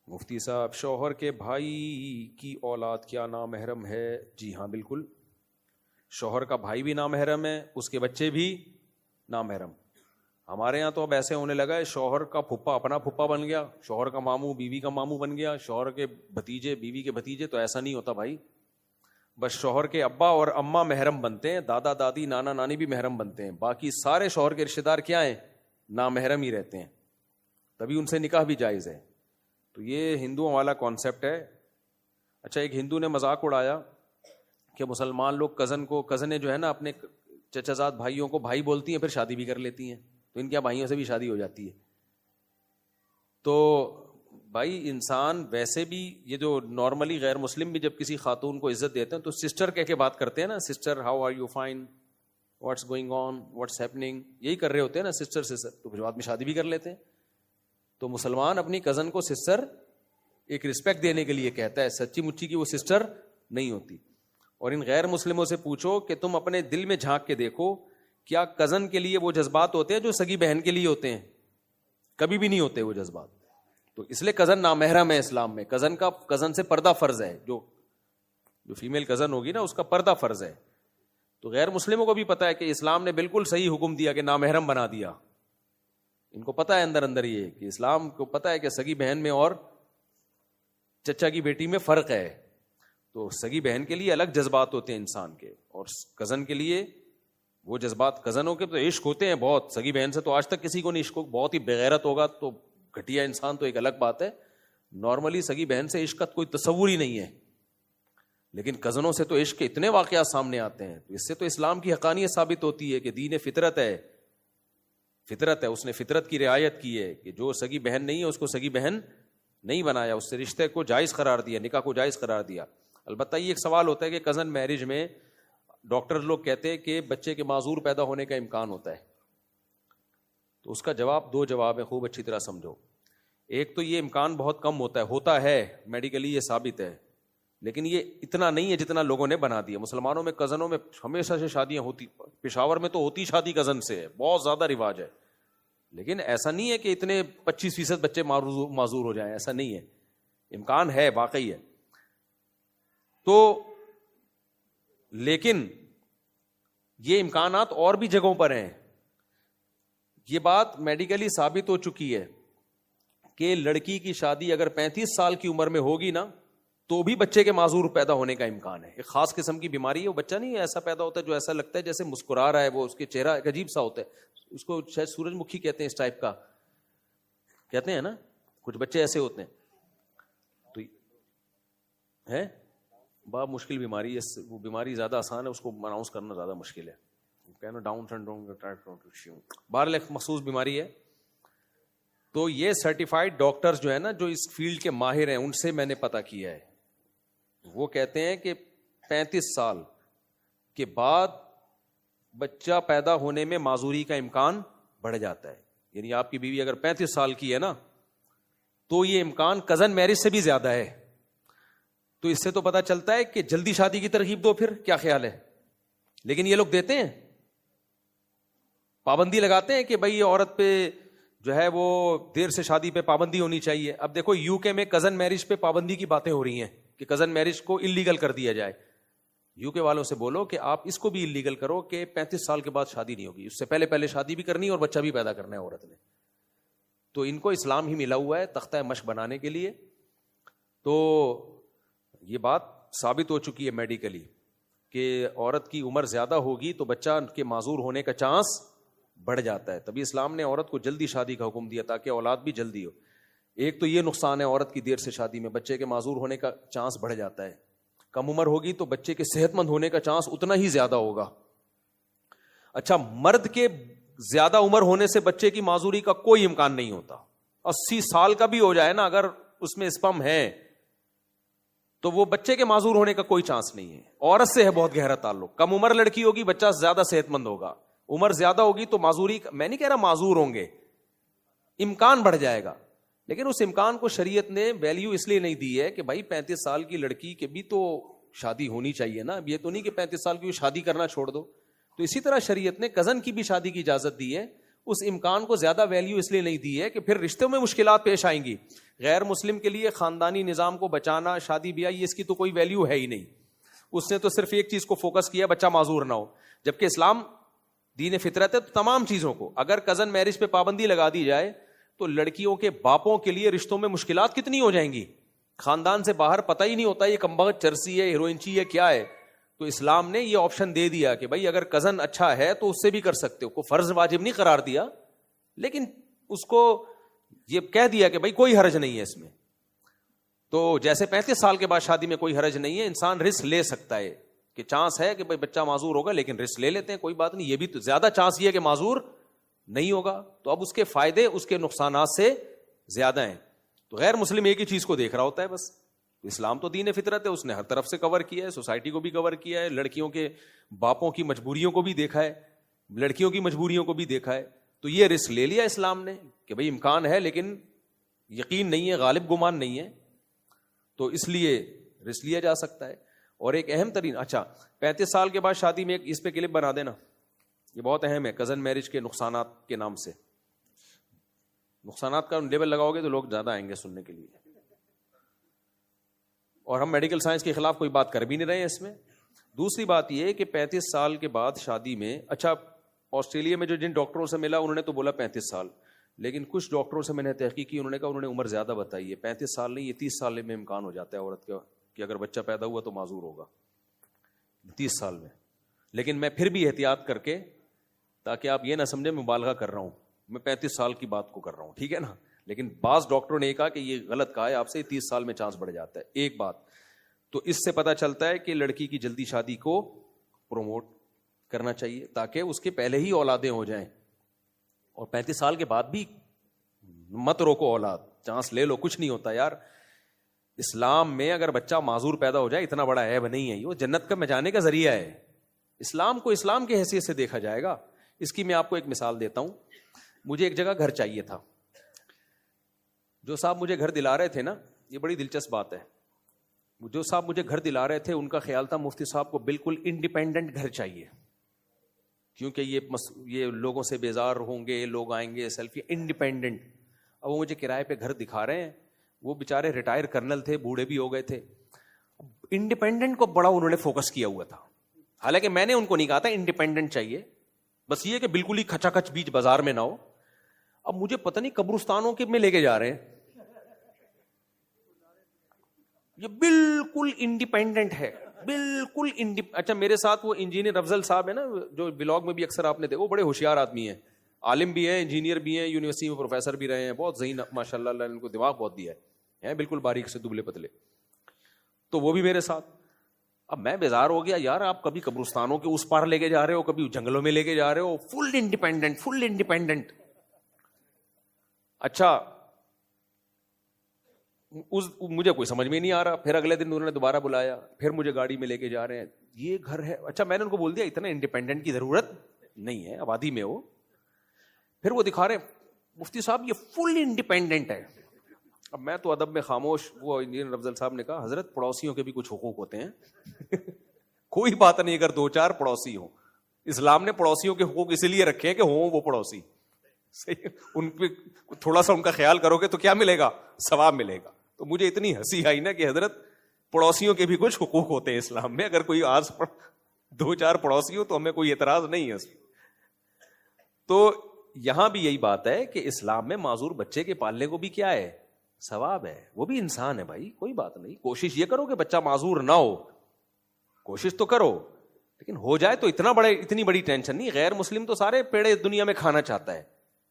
مفتی صاحب، شوہر کے بھائی کی اولاد کیا نامحرم ہے؟ جی ہاں بالکل، شوہر کا بھائی بھی نامحرم ہے، اس کے بچے بھی نامحرم. ہمارے ہاں تو اب ایسے ہونے لگا ہے، شوہر کا پھپھا اپنا پھپھا بن گیا، شوہر کا ماموں بیوی کا ماموں بن گیا، شوہر کے بھتیجے بیوی کے بھتیجے. تو ایسا نہیں ہوتا بھائی، بس شوہر کے ابا اور اماں محرم بنتے ہیں، دادا دادی نانا نانی بھی محرم بنتے ہیں، باقی سارے شوہر کے رشتے دار کیا ہیں؟ نامحرم ہی رہتے ہیں، تبھی ان سے نکاح بھی جائز ہے. تو یہ ہندوؤں والا کانسیپٹ ہے. اچھا، ایک ہندو نے مذاق اڑایا کہ مسلمان لوگ کزنیں جو ہے نا اپنے چچا زاد بھائیوں کو بھائی بولتی ہیں، پھر شادی بھی کر لیتی ہیں، تو ان کے بھائیوں سے بھی شادی ہو جاتی ہے. تو بھائی انسان ویسے بھی یہ جو نارملی غیر مسلم بھی جب کسی خاتون کو عزت دیتے ہیں تو سسٹر کہہ کے بات کرتے ہیں نا، sister how are you, fine, what's going on, what's happening, یہی کر رہے ہوتے ہیں نا سسٹر سسٹر. تو پھر بعد میں شادی بھی کر لیتے ہیں. تو مسلمان اپنی کزن کو سسٹر ایک رسپیکٹ دینے کے لیے کہتا ہے، سچی مچی کی وہ سسٹر نہیں ہوتی. اور ان غیر مسلموں سے پوچھو کہ تم اپنے دل میں جھانک کے دیکھو، کیا کزن کے لیے وہ جذبات ہوتے ہیں جو سگی بہن کے لیے ہوتے ہیں؟ کبھی بھی نہیں ہوتے وہ جذبات. تو اس لیے کزن نامحرم ہے اسلام میں. کزن سے پردہ فرض ہے، جو فیمیل کزن ہوگی نا اس کا پردہ فرض ہے. تو غیر مسلموں کو بھی پتا ہے کہ اسلام نے بالکل صحیح حکم دیا کہ نامحرم بنا دیا. ان کو پتا ہے اندر یہ کہ اسلام کو پتا ہے کہ سگی بہن میں اور چچا کی بیٹی میں فرق ہے. تو سگی بہن کے لیے الگ جذبات ہوتے ہیں انسان کے، اور کزن کے لیے وہ جذبات. کزنوں کے تو عشق ہوتے ہیں بہت، سگی بہن سے تو آج تک کسی کو نہیں عشق. بہت ہی بغیرت ہوگا تو گھٹیا انسان تو ایک الگ بات ہے. نارملی سگی بہن سے عشق کا کوئی تصور ہی نہیں ہے، لیکن کزنوں سے تو عشق کے اتنے واقعات سامنے آتے ہیں. تو اس سے تو اسلام کی حقانیت ثابت ہوتی ہے کہ دین فطرت ہے. فطرت ہے، اس نے فطرت کی رعایت کی ہے کہ جو سگی بہن نہیں ہے اس کو سگی بہن نہیں بنایا، اس سے رشتے کو جائز قرار دیا، نکاح کو جائز قرار دیا. البتہ یہ ایک سوال ہوتا ہے کہ کزن میرج میں ڈاکٹر لوگ کہتے ہیں کہ بچے کے معذور پیدا ہونے کا امکان ہوتا ہے. تو اس کا جواب، دو جواب ہے، خوب اچھی طرح سمجھو. ایک تو یہ امکان بہت کم ہوتا ہے میڈیکلی یہ ثابت ہے، لیکن یہ اتنا نہیں ہے جتنا لوگوں نے بنا دیا. مسلمانوں میں کزنوں میں ہمیشہ سے شادیاں ہوتی، پشاور میں تو ہوتی شادی کزن سے ہے، بہت زیادہ رواج ہے. لیکن ایسا نہیں ہے کہ اتنے 25% بچے معذور ہو جائیں، ایسا نہیں ہے. امکان ہے، واقعی ہے. تو لیکن یہ امکانات اور بھی جگہوں پر ہیں. یہ بات میڈیکلی ثابت ہو چکی ہے کہ لڑکی کی شادی اگر 35 سال کی عمر میں ہوگی نا تو بھی بچے کے معذور پیدا ہونے کا امکان ہے. ایک خاص قسم کی بیماری ہے، وہ بچہ نہیں ایسا پیدا ہوتا ہے جو ایسا لگتا ہے جیسے مسکرا رہا ہے، وہ اس کے چہرہ ایک عجیب سا ہوتا ہے. اس کو شاید سورج مکھی کہتے ہیں، اس ٹائپ کا کہتے ہیں نا، کچھ بچے ایسے ہوتے ہیں. تو ہے بہت مشکل بیماری ہے، وہ بیماری زیادہ آسان ہے، اس کو اناؤنس کرنا زیادہ مشکل ہے. کہنا ڈاؤن سنڈروم، بہرحال ایک مخصوص بیماری ہے. تو یہ سرٹیفائڈ ڈاکٹرز جو ہے نا، جو اس فیلڈ کے ماہر ہیں، ان سے میں نے پتہ کیا ہے، وہ کہتے ہیں کہ 35 سال کے بعد بچہ پیدا ہونے میں معذوری کا امکان بڑھ جاتا ہے. یعنی آپ کی بیوی اگر 35 سال کی ہے نا تو یہ امکان کزن میرج سے بھی زیادہ ہے. تو اس سے تو پتا چلتا ہے کہ جلدی شادی کی ترغیب دو. پھر کیا خیال ہے؟ لیکن یہ لوگ دیتے ہیں، پابندی لگاتے ہیں کہ بھائی یہ عورت پہ جو ہے وہ دیر سے شادی پہ پابندی ہونی چاہیے. اب دیکھو یو کے میں کزن میرج پہ پابندی کی باتیں ہو رہی ہیں کہ کزن میرج کو اللیگل کر دیا جائے. یو کے والوں سے بولو کہ آپ اس کو بھی اللیگل کرو کہ 35 سال کے بعد شادی نہیں ہوگی، اس سے پہلے شادی بھی کرنی ہے اور بچہ بھی پیدا کرنا ہے عورت نے. تو ان کو اسلام ہی ملا ہوا ہے تختہ مشق بنانے کے لیے. تو یہ بات ثابت ہو چکی ہے میڈیکلی کہ عورت کی عمر زیادہ ہوگی تو بچہ کے معذور ہونے کا چانس بڑھ جاتا ہے. تبھی اسلام نے عورت کو جلدی شادی کا حکم دیا تاکہ اولاد بھی جلدی ہو. ایک تو یہ نقصان ہے عورت کی دیر سے شادی میں، بچے کے معذور ہونے کا چانس بڑھ جاتا ہے. کم عمر ہوگی تو بچے کے صحت مند ہونے کا چانس اتنا ہی زیادہ ہوگا. اچھا، مرد کے زیادہ عمر ہونے سے بچے کی معذوری کا کوئی امکان نہیں ہوتا. 80 سال کا بھی ہو جائے نا اگر اس میں اسپم ہے تو وہ بچے کے معذور ہونے کا کوئی چانس نہیں ہے. عورت سے ہے بہت گہرا تعلق. کم عمر لڑکی ہوگی بچہ زیادہ صحت مند ہوگا، عمر زیادہ ہوگی تو معذوری، میں نہیں کہہ رہا معذور ہوں گے، امکان بڑھ جائے گا. لیکن اس امکان کو شریعت نے ویلیو اس لیے نہیں دی ہے کہ بھائی 35 سال کی لڑکی کے بھی تو شادی ہونی چاہیے نا. اب یہ تو نہیں کہ 35 سال کی شادی کرنا چھوڑ دو. تو اسی طرح شریعت نے کزن کی بھی شادی کی اجازت دی ہے. اس امکان کو زیادہ ویلیو اس لیے نہیں دی ہے کہ پھر رشتوں میں مشکلات پیش آئیں گی. غیر مسلم کے لیے خاندانی نظام کو بچانا, شادی بیاہ, یہ اس کی تو کوئی ویلیو ہے ہی نہیں. اس نے تو صرف ایک چیز کو فوکس کیا, بچہ معذور نہ ہو. جبکہ اسلام دین فطرت ہے, تو تمام چیزوں کو, اگر کزن میرج پہ پابندی لگا دی جائے تو لڑکیوں کے باپوں کے لیے رشتوں میں مشکلات کتنی ہو جائیں گی. خاندان سے باہر پتہ ہی نہیں ہوتا یہ کمبخت چرسی ہے, ہیروئنچی ہے, کیا ہے. تو اسلام نے یہ آپشن دے دیا کہ بھائی اگر کزن اچھا ہے تو اس سے بھی کر سکتے ہو. کو فرض واجب نہیں قرار دیا, لیکن اس کو یہ کہہ دیا کہ بھائی کوئی حرج نہیں ہے اس میں. تو جیسے 35 سال کے بعد شادی میں کوئی حرج نہیں ہے, انسان رسک لے سکتا ہے کہ چانس ہے کہ بھائی بچہ معذور ہوگا, لیکن رسک لے لیتے ہیں, کوئی بات نہیں. یہ بھی تو زیادہ چانس یہ ہے کہ معذور نہیں ہوگا, تو اب اس کے فائدے اس کے نقصانات سے زیادہ ہیں. تو غیر مسلم ایک ہی چیز کو دیکھ رہا ہوتا ہے بس. اسلام تو دین فطرت ہے, اس نے ہر طرف سے کور کیا ہے, سوسائٹی کو بھی کور کیا ہے, لڑکیوں کے باپوں کی مجبوریوں کو بھی دیکھا ہے, لڑکیوں کی مجبوریوں کو بھی دیکھا ہے. تو یہ رسک لے لیا اسلام نے کہ بھئی امکان ہے لیکن یقین نہیں ہے, غالب گمان نہیں ہے, تو اس لیے رسک لیا جا سکتا ہے. اور ایک اہم ترین, اچھا 35 سال کے بعد شادی میں ایک اس پہ کلپ بنا دینا, یہ بہت اہم ہے, کزن میرج کے نقصانات کے نام سے. نقصانات کا لیبل لگاؤ گے تو لوگ زیادہ آئیں گے سننے کے لیے. اور ہم میڈیکل سائنس کے خلاف کوئی بات کر بھی نہیں رہے ہیں اس میں. دوسری بات یہ کہ 35 سال کے بعد شادی میں, اچھا آسٹریلیا میں جو جن ڈاکٹروں سے ملا انہوں نے تو بولا 35 سال, لیکن کچھ ڈاکٹروں سے میں نے تحقیق کی, انہوں نے کہا انہوں نے عمر زیادہ بتائی ہے, 35 سال نہیں, یہ 30 سال میں امکان ہو جاتا ہے عورت کا کہ اگر بچہ پیدا ہوا تو معذور ہوگا 30 سال میں. لیکن میں پھر بھی احتیاط کر کے, تاکہ آپ یہ نہ سمجھیں میں مبالغہ کر رہا ہوں, میں 35 سال کی بات کو کر رہا ہوں, ٹھیک ہے نا. لیکن بعض ڈاکٹروں نے کہا کہ یہ غلط کہا ہے آپ سے, 30 سال میں چانس بڑھ جاتا ہے. ایک بات تو اس سے پتہ چلتا ہے کہ لڑکی کی جلدی شادی کو پروموٹ کرنا چاہیے تاکہ اس کے پہلے ہی اولادیں ہو جائیں. اور 35 سال کے بعد بھی مت روکو اولاد, چانس لے لو, کچھ نہیں ہوتا یار. اسلام میں اگر بچہ معذور پیدا ہو جائے اتنا بڑا عیب نہیں ہے, وہ جنت کا میں جانے کا ذریعہ ہے. اسلام کو اسلام کی حیثیت سے دیکھا جائے گا. اس کی میں آپ کو ایک مثال دیتا ہوں. مجھے ایک جگہ گھر چاہیے تھا, جو صاحب مجھے گھر دلا رہے تھے نا, یہ بڑی دلچسپ بات ہے, جو صاحب مجھے گھر دلا رہے تھے ان کا خیال تھا مفتی صاحب کو بالکل انڈیپینڈنٹ گھر چاہیے, کیونکہ یہ لوگوں سے بیزار ہوں گے, لوگ آئیں گے سیلفی, انڈیپینڈنٹ. اب وہ مجھے کرائے پہ گھر دکھا رہے ہیں, وہ بیچارے ریٹائر کرنل تھے, بوڑھے بھی ہو گئے تھے. انڈیپینڈنٹ کو بڑا انہوں نے فوکس کیا ہوا تھا, حالانکہ میں نے ان کو نہیں کہا تھا انڈیپینڈنٹ چاہیے, بس یہ کہ بالکل ہی کھچا کھچ بیچ بازار میں نہ ہو. اب مجھے پتہ نہیں قبرستانوں کے میں لے کے جا رہے ہیں, یہ بالکل انڈیپینڈنٹ ہے, بالکل اچھا میرے ساتھ وہ انجینئر افضل صاحب ہے نا, جو بلاگ میں بھی اکثر آپ نے دیکھا, وہ بڑے ہوشیار آدمی ہیں, عالم بھی ہیں, انجینئر بھی ہیں, یونیورسٹی میں پروفیسر بھی رہے ہیں, بہت ذہین ماشاء اللہ, اللہ نے ان کو دماغ بہت دیا ہے, بالکل باریک سے دبلے پتلے. تو وہ بھی میرے ساتھ. اب میں بیزار ہو گیا, یار آپ کبھی قبرستانوں کے اس پار لے کے جا رہے ہو, کبھی جنگلوں میں لے کے جا رہے ہو, فل انڈیپینڈنٹ. اچھا مجھے کوئی سمجھ میں نہیں آ رہا. پھر اگلے دن انہوں نے دوبارہ بلایا, پھر مجھے گاڑی میں لے کے جا رہے ہیں, یہ گھر ہے. اچھا میں نے ان کو بول دیا اتنا انڈیپینڈنٹ کی ضرورت نہیں ہے, آبادی میں ہو. پھر وہ دکھا رہے مفتی صاحب یہ فل انڈیپینڈنٹ ہے. اب میں تو ادب میں خاموش. وہ انجینئر افضل صاحب نے کہا حضرت پڑوسیوں کے بھی کچھ حقوق ہوتے ہیں. کوئی بات نہیں اگر 2-4 پڑوسی ہوں, اسلام نے پڑوسیوں کے حقوق اسی لیے رکھے ہیں کہ ہوں وہ پڑوسی, ان پہ تھوڑا سا ان کا خیال کرو گے تو کیا ملے گا, ثواب ملے گا. تو مجھے اتنی ہنسی آئی نا کہ حضرت پڑوسیوں کے بھی کچھ حقوق ہوتے ہیں اسلام میں, اگر کوئی آس 2-4 پڑوسی ہو تو ہمیں کوئی اعتراض نہیں ہے. تو یہاں بھی یہی بات ہے کہ اسلام میں معذور بچے کے پالنے کو بھی کیا ہے, ثواب ہے, وہ بھی انسان ہے بھائی, کوئی بات نہیں. کوشش یہ کرو کہ بچہ معذور نہ ہو, کوشش تو کرو, لیکن ہو جائے تو اتنی بڑی ٹینشن نہیں. غیر مسلم تو سارے پیڑے دنیا میں کھانا چاہتا ہے,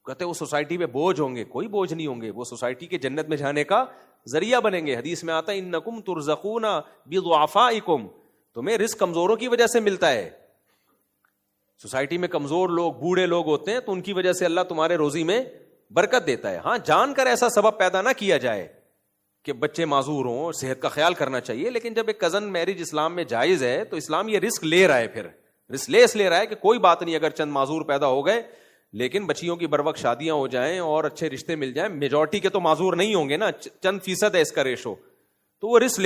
کہتے وہ سوسائٹی میں بوجھ ہوں گے, کوئی بوجھ نہیں ہوں گے, وہ سوسائٹی کے جنت میں جانے کا ذریعہ بنیں گے. حدیث میں آتا ہے انکم ترزقون بضعفائکم, تمہیں رزق کمزوروں کی وجہ سے ملتا ہے. سوسائٹی میں کمزور لوگ, بوڑھے لوگ ہوتے ہیں, تو ان کی وجہ سے اللہ تمہارے روزی میں برکت دیتا ہے. ہاں جان کر ایسا سبب پیدا نہ کیا جائے کہ بچے معذور ہوں, صحت کا خیال کرنا چاہیے. لیکن جب ایک کزن میرج اسلام میں جائز ہے تو اسلام یہ رسک لے رہا ہے, پھر رسک لے رہا ہے کہ کوئی بات نہیں اگر چند معذور پیدا ہو گئے, لیکن بچیوں کی بروقت شادیاں ہو جائیں اور اچھے رشتے مل جائیں. میجورٹی کے تو معذور نہیں ہوں گے نا, چند فیصد ہے اس کا ریشو, تو وہ رسک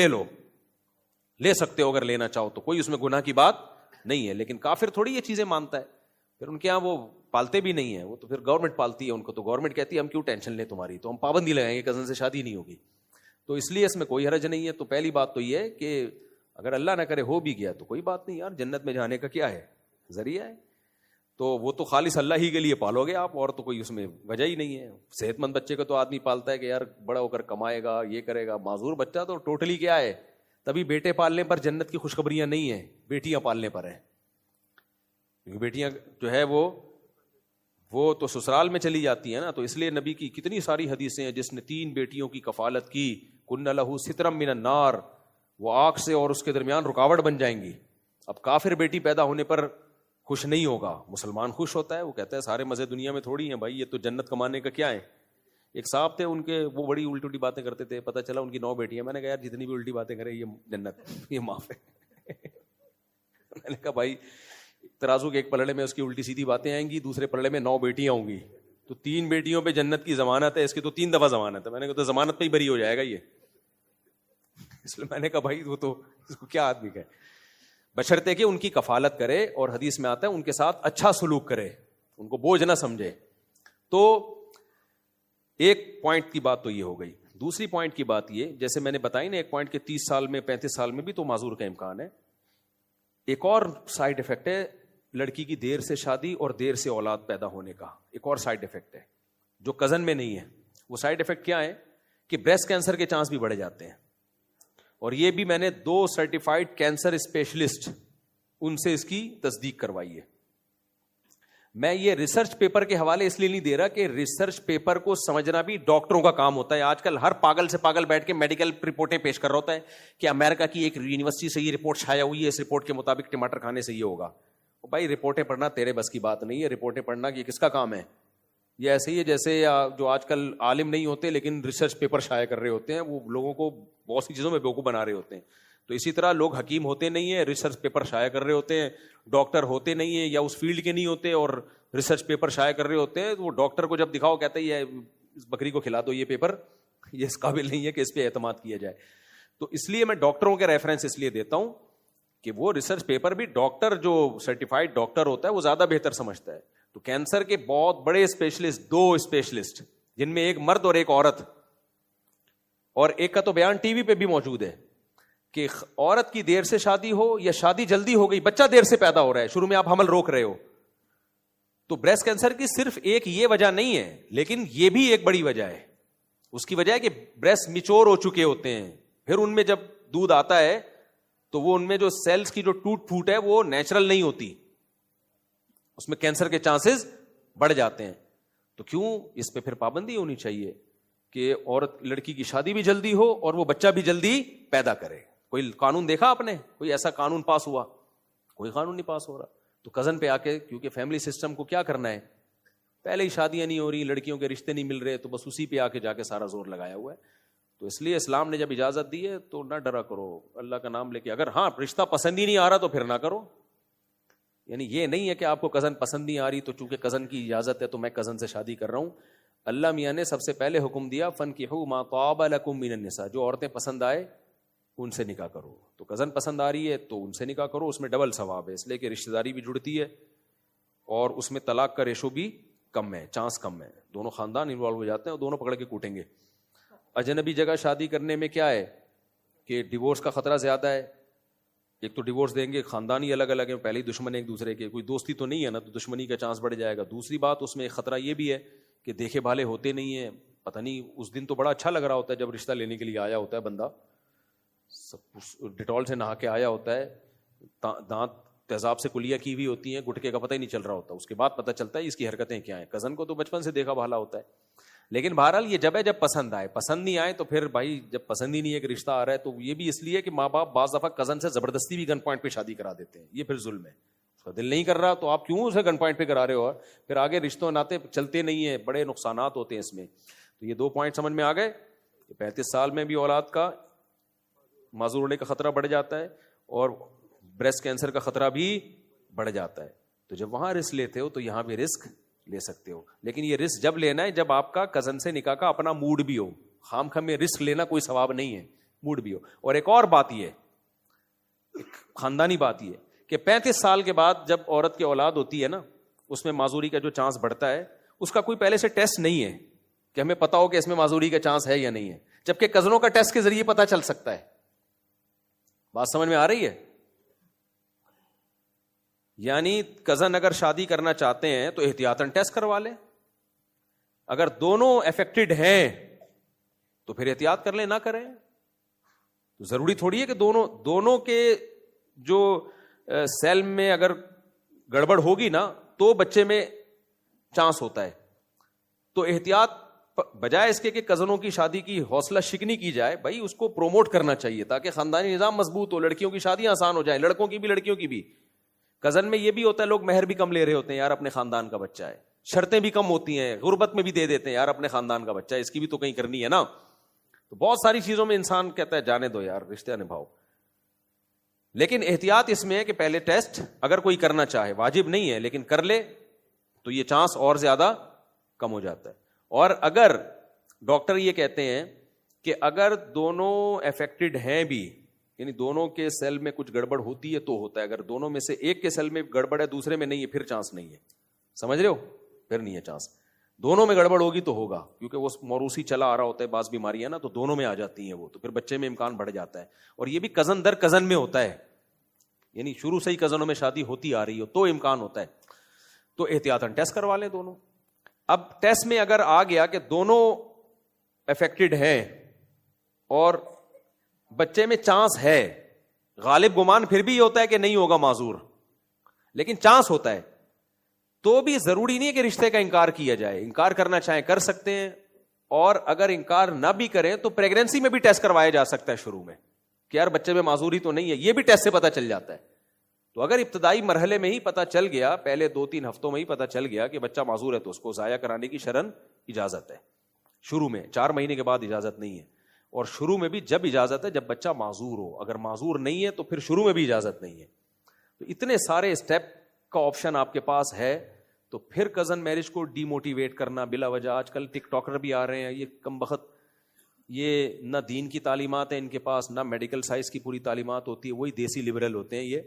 لے سکتے ہو اگر لینا چاہو تو, کوئی اس میں گناہ کی بات نہیں ہے. لیکن کافر تھوڑی یہ چیزیں مانتا ہے, پھر ان کے یہاں وہ پالتے بھی نہیں ہیں وہ, تو پھر گورنمنٹ پالتی ہے ان کو, تو گورنمنٹ کہتی ہے ہم کیوں ٹینشن لیں تمہاری, تو ہم پابندی لگائیں گے, کزن سے شادی نہیں ہوگی. تو اس لیے اس میں کوئی حرج نہیں ہے. تو پہلی بات تو یہ ہے کہ اگر اللہ نہ کرے ہو بھی گیا تو کوئی بات نہیں یار, جنت میں جانے کا کیا ہے, ذریعہ ہے. تو وہ تو خالص اللہ ہی کے لیے پالو گے آپ, اور تو کوئی اس میں وجہ ہی نہیں ہے. صحت مند بچے کو تو آدمی پالتا ہے کہ یار بڑا ہو کر کمائے گا, یہ کرے گا. معذور بچہ تو ٹوٹلی کیا ہے, تبھی بیٹے پالنے پر جنت کی خوشخبریاں نہیں ہیں, بیٹیاں پالنے پر ہیں. کیونکہ بیٹیاں جو ہے وہ تو سسرال میں چلی جاتی ہیں نا. تو اس لیے نبی کی کتنی ساری حدیثیں ہیں, جس نے 3 بیٹیوں کی کفالت کی, کن لہو سترم من النار, وہ آگ سے اور اس کے درمیان رکاوٹ بن جائیں گی. اب کافر بیٹی پیدا ہونے پر خوش نہیں ہوگا, مسلمان خوش ہوتا ہے. وہ کہتا ہے سارے مزے دنیا میں تھوڑی ہیں بھائی, یہ تو جنت کمانے کا کیا ہے. ایک صاحب تھے ان کے, وہ بڑی الٹی الٹی باتیں کرتے تھے, پتہ چلا ان کی 9 بیٹیاں. میں نے کہا یار جتنی بھی الٹی باتیں کرے یہ جنت, یہ معاف ہے. میں نے کہا بھائی ترازو کے ایک پلڑے میں اس کی الٹی سیدھی باتیں آئیں گی, دوسرے پلڑے میں 9 بیٹیاں ہوں گی, تو 3 بیٹیوں پہ جنت کی ضمانت ہے, اس کی تو 3 دفعہ ضمانت ہے. میں نے کہا تو ضمانت پہ ہی بری ہو جائے گا یہ. اس لیے میں نے کہا بھائی وہ تو اس کو کیا آدمی کہے, بشرطے کہ ان کی کفالت کرے, اور حدیث میں آتا ہے ان کے ساتھ اچھا سلوک کرے, ان کو بوجھ نہ سمجھے. تو ایک پوائنٹ کی بات تو یہ ہو گئی. دوسری پوائنٹ کی بات یہ, جیسے میں نے بتائی نا ایک پوائنٹ کہ 30 سال میں 35 سال میں بھی تو معذور کا امکان ہے. ایک اور سائیڈ افیکٹ ہے لڑکی کی دیر سے شادی اور دیر سے اولاد پیدا ہونے کا, ایک اور سائیڈ افیکٹ ہے جو کزن میں نہیں ہے. وہ سائیڈ افیکٹ کیا ہے کہ بریسٹ کینسر کے چانس بھی بڑھ جاتے ہیں. اور یہ بھی میں نے 2 سرٹیفائڈ کینسر اسپیشلسٹ ان سے اس کی تصدیق کروائی ہے. میں یہ ریسرچ پیپر کے حوالے اس لیے نہیں دے رہا کہ ریسرچ پیپر کو سمجھنا بھی ڈاکٹروں کا کام ہوتا ہے. آج کل ہر پاگل سے پاگل بیٹھ کے میڈیکل رپورٹیں پیش کر رہا ہوتا ہے کہ امریکہ کی ایک یونیورسٹی سے یہ رپورٹ چھایا ہوئی ہے, اس رپورٹ کے مطابق ٹماٹر کھانے سے یہ ہوگا. بھائی رپورٹیں پڑھنا تیرے بس کی بات نہیں ہے. رپورٹیں پڑھنا یہ کس کا کام ہے؟ یہ ایسے ہی ہے جیسے جو آج کل عالم نہیں ہوتے لیکن ریسرچ پیپر شائع کر رہے ہوتے ہیں, وہ لوگوں کو بہت سی چیزوں میں بیوقوف بنا رہے ہوتے ہیں. تو اسی طرح لوگ حکیم ہوتے نہیں ہیں, ریسرچ پیپر شائع کر رہے ہوتے ہیں. ڈاکٹر ہوتے نہیں ہیں یا اس فیلڈ کے نہیں ہوتے اور ریسرچ پیپر شائع کر رہے ہوتے ہیں. وہ ڈاکٹر کو جب دکھاؤ کہتے ہیں اس بکری کو کھلا دو یہ پیپر, یہ اس قابل نہیں ہے کہ اس پہ اعتماد کیا جائے. تو اس لیے میں ڈاکٹروں کے ریفرنس اس لیے دیتا ہوں کہ وہ ریسرچ پیپر بھی ڈاکٹر جو سرٹیفائڈ ڈاکٹر ہوتا ہے وہ زیادہ بہتر سمجھتا ہے. تو کینسر کے بہت بڑے اسپیشلسٹ, 2 اسپیشلسٹ جن میں ایک مرد اور ایک عورت, اور ایک کا تو بیان ٹی وی پہ بھی موجود ہے کہ عورت کی دیر سے شادی ہو یا شادی جلدی ہو گئی, بچہ دیر سے پیدا ہو رہا ہے, شروع میں آپ حمل روک رہے ہو, تو بریسٹ کینسر کی صرف ایک یہ وجہ نہیں ہے لیکن یہ بھی ایک بڑی وجہ ہے. اس کی وجہ ہے کہ بریسٹ میچور ہو چکے ہوتے ہیں, پھر ان میں جب دودھ آتا ہے تو وہ ان میں جو سیلز کی جو ٹوٹ پھوٹ ہے وہ نیچرل نہیں ہوتی, اس میں کینسر کے چانسز بڑھ جاتے ہیں. تو کیوں اس پہ پھر پابندی ہونی چاہیے کہ عورت لڑکی کی شادی بھی جلدی ہو اور وہ بچہ بھی جلدی پیدا کرے. کوئی قانون دیکھا آپ نے, کوئی ایسا قانون پاس ہوا؟ کوئی قانون نہیں پاس ہو رہا. تو کزن پہ آ کے, کیونکہ فیملی سسٹم کو کیا کرنا ہے, پہلے ہی شادیاں نہیں ہو رہی, لڑکیوں کے رشتے نہیں مل رہے, تو بس اسی پہ آ کے جا کے سارا زور لگایا ہوا ہے. تو اس لیے اسلام نے جب اجازت دی ہے تو نہ ڈرا کرو, اللہ کا نام لے کے. اگر ہاں رشتہ پسند ہی نہیں آ رہا تو پھر نہ کرو. یعنی یہ نہیں ہے کہ آپ کو کزن پسند نہیں آ رہی تو چونکہ کزن کی اجازت ہے تو میں کزن سے شادی کر رہا ہوں. اللہ میاں نے سب سے پہلے حکم دیا فَانْكِحُوا مَا طَابَ لَكُم مِّنَ النِّسَاءِ, جو عورتیں پسند آئے ان سے نکاح کرو. تو کزن پسند آ رہی ہے تو ان سے نکاح کرو, اس میں ڈبل ثواب ہے, اس لیے کہ رشتہ داری بھی جڑتی ہے اور اس میں طلاق کا ریشو بھی کم ہے, چانس کم ہے. دونوں خاندان انوالو ہو جاتے ہیں اور دونوں پکڑ کے کوٹیں گے. اجنبی جگہ شادی کرنے میں کیا ہے کہ ڈیورس کا خطرہ زیادہ ہے. ایک تو ڈیورس دیں گے, خاندان ہی الگ الگ ہیں, پہلے ہی دشمن ایک دوسرے کے, کوئی دوستی تو نہیں ہے نا, تو دشمنی کا چانس بڑھ جائے گا. دوسری بات اس میں ایک خطرہ یہ بھی ہے کہ دیکھے بھالے ہوتے نہیں ہیں, پتہ نہیں اس دن تو بڑا اچھا لگ رہا ہوتا ہے جب رشتہ لینے کے لیے آیا ہوتا ہے بندہ, سب ڈیٹول سے نہا کے آیا ہوتا ہے, دانت تیزاب سے کلیاں کی ہوئی ہوتی ہیں, گٹکے کا پتہ ہی نہیں چل رہا ہوتا, اس کے بعد پتہ چلتا ہے اس کی حرکتیں کیا ہیں. کزن کو تو بچپن سے دیکھا بھالا ہوتا ہے. لیکن بہرحال یہ جب ہے جب پسند آئے, پسند نہیں آئے تو پھر بھائی جب پسند ہی نہیں ہے کہ رشتہ آ رہا ہے, تو یہ بھی اس لیے کہ ماں باپ بعض دفعہ کزن سے زبردستی بھی گن پوائنٹ پہ شادی کرا دیتے ہیں, یہ پھر ظلم ہے. اس کا دل نہیں کر رہا تو آپ کیوں اسے گن پوائنٹ پہ کرا رہے ہو, پھر آگے رشتوں ناتے چلتے نہیں ہیں, بڑے نقصانات ہوتے ہیں اس میں. تو یہ 2 پوائنٹ سمجھ میں آ گئے. 35 سال میں بھی اولاد کا معذور ہونے کا خطرہ بڑھ جاتا ہے اور بریسٹ کینسر کا خطرہ بھی بڑھ جاتا ہے. تو جب وہاں رسک لیتے ہو تو یہاں بھی رسک لے سکتے ہو, لیکن یہ رسک جب لینا ہے جب آپ کا کزن سے نکاح کا اپنا موڈ بھی ہو. خام خام میں رسک لینا کوئی ثواب نہیں ہے, موڈ بھی ہو. اور ایک اور بات یہ, ایک خاندانی بات یہ کہ 35 سال کے بعد جب عورت کی اولاد ہوتی ہے نا, اس میں معذوری کا جو چانس بڑھتا ہے اس کا کوئی پہلے سے ٹیسٹ نہیں ہے کہ ہمیں پتا ہو کہ اس میں معذوری کا چانس ہے یا نہیں ہے, جبکہ کزنوں کا ٹیسٹ کے ذریعے پتا چل سکتا ہے. بات سمجھ میں آ رہی ہے؟ یعنی کزن اگر شادی کرنا چاہتے ہیں تو احتیاطاً ٹیسٹ کروا لیں, اگر دونوں افیکٹڈ ہیں تو پھر احتیاط کر لیں, نہ کریں. تو ضروری تھوڑی ہے کہ دونوں کے جو سیل میں اگر گڑبڑ ہوگی نا تو بچے میں چانس ہوتا ہے. تو احتیاط بجائے اس کے کہ کزنوں کی شادی کی حوصلہ شکنی کی جائے, بھائی اس کو پروموٹ کرنا چاہیے تاکہ خاندانی نظام مضبوط ہو, لڑکیوں کی شادیاں آسان ہو جائیں, لڑکوں کی بھی لڑکیوں کی بھی. کزن میں یہ بھی ہوتا ہے لوگ مہر بھی کم لے رہے ہوتے ہیں, یار اپنے خاندان کا بچہ ہے, شرطیں بھی کم ہوتی ہیں, غربت میں بھی دے دیتے ہیں, یار اپنے خاندان کا بچہ ہے, اس کی بھی تو کہیں کرنی ہے نا. تو بہت ساری چیزوں میں انسان کہتا ہے جانے دو یار, رشتہ نبھاؤ. لیکن احتیاط اس میں ہے کہ پہلے ٹیسٹ اگر کوئی کرنا چاہے, واجب نہیں ہے لیکن کر لے تو یہ چانس اور زیادہ کم ہو جاتا ہے. اور اگر ڈاکٹر یہ کہتے ہیں کہ اگر دونوں افیکٹڈ ہیں بھی, یعنی دونوں کے سیل میں کچھ گڑبڑ ہوتی ہے تو ہوتا ہے, اگر دونوں میں سے ایک کے سیل میں گڑبڑ ہے دوسرے میں نہیں ہے پھر چانس نہیں ہے. سمجھ رہے ہو؟ پھر نہیں ہے چانس. دونوں میں گڑبڑ ہوگی تو ہوگا, کیونکہ وہ موروثی چلا آ رہا ہوتا ہے, بعض بیماریاں نا تو دونوں میں آ جاتی ہیں وہ, تو پھر بچے میں امکان بڑھ جاتا ہے. اور یہ بھی کزن در کزن میں ہوتا ہے, یعنی شروع سے ہی کزنوں میں شادی ہوتی آ رہی ہو تو امکان ہوتا ہے. تو احتیاطاً ٹیسٹ کروا لیں دونوں. اب ٹیسٹ میں اگر آ گیا کہ دونوں افیکٹڈ ہیں اور بچے میں چانس ہے, غالب گمان پھر بھی ہوتا ہے کہ نہیں ہوگا معذور, لیکن چانس ہوتا ہے, تو بھی ضروری نہیں ہے کہ رشتے کا انکار کیا جائے. انکار کرنا چاہیں کر سکتے ہیں, اور اگر انکار نہ بھی کریں تو پریگنینسی میں بھی ٹیسٹ کروایا جا سکتا ہے شروع میں کہ یار بچے میں معذوری تو نہیں ہے, یہ بھی ٹیسٹ سے پتا چل جاتا ہے. تو اگر ابتدائی مرحلے میں ہی پتا چل گیا, پہلے 2-3 ہفتوں میں ہی پتا چل گیا کہ بچہ معذور ہے, تو اس کو ضائع کرانے کی شرعاً اجازت ہے. شروع میں 4 مہینے کے بعد اجازت نہیں ہے, اور شروع میں بھی جب اجازت ہے جب بچہ معذور ہو, اگر معذور نہیں ہے تو پھر شروع میں بھی اجازت نہیں ہے. تو اتنے سارے اسٹیپ کا آپشن آپ کے پاس ہے. تو پھر کزن میرج کو ڈی موٹیویٹ کرنا بلا وجہ, آج کل ٹک ٹاکر بھی آ رہے ہیں, یہ کم بخت, یہ نہ دین کی تعلیمات ہیں ان کے پاس, نہ میڈیکل سائنس کی پوری تعلیمات ہوتی ہے, وہی دیسی لبرل ہوتے ہیں یہ,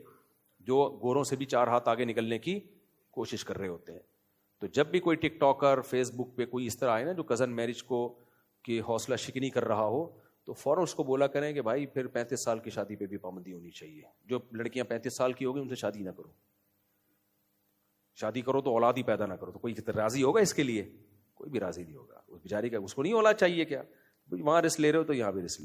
جو گوروں سے بھی 4 ہاتھ آگے نکلنے کی کوشش کر رہے ہوتے ہیں. تو جب بھی کوئی ٹک ٹاکر فیس بک پہ کوئی اس طرح آئے نا جو کزن میرج کو کی حوصلہ شکنی کر رہا ہو, تو فوراً اس کو بولا کریں کہ بھائی پھر 35 سال کی شادی پہ بھی پابندی ہونی چاہیے. جو لڑکیاں 35 سال کی ہوگی ان سے شادی نہ کرو, شادی کرو تو اولاد ہی پیدا نہ کرو. تو کوئی راضی ہوگا اس کے لیے؟ کوئی بھی راضی نہیں ہوگا. اس بیچاری کا اس کو نہیں اولاد چاہیے کیا؟ وہاں رسک لے رہے ہو تو یہاں بھی رسک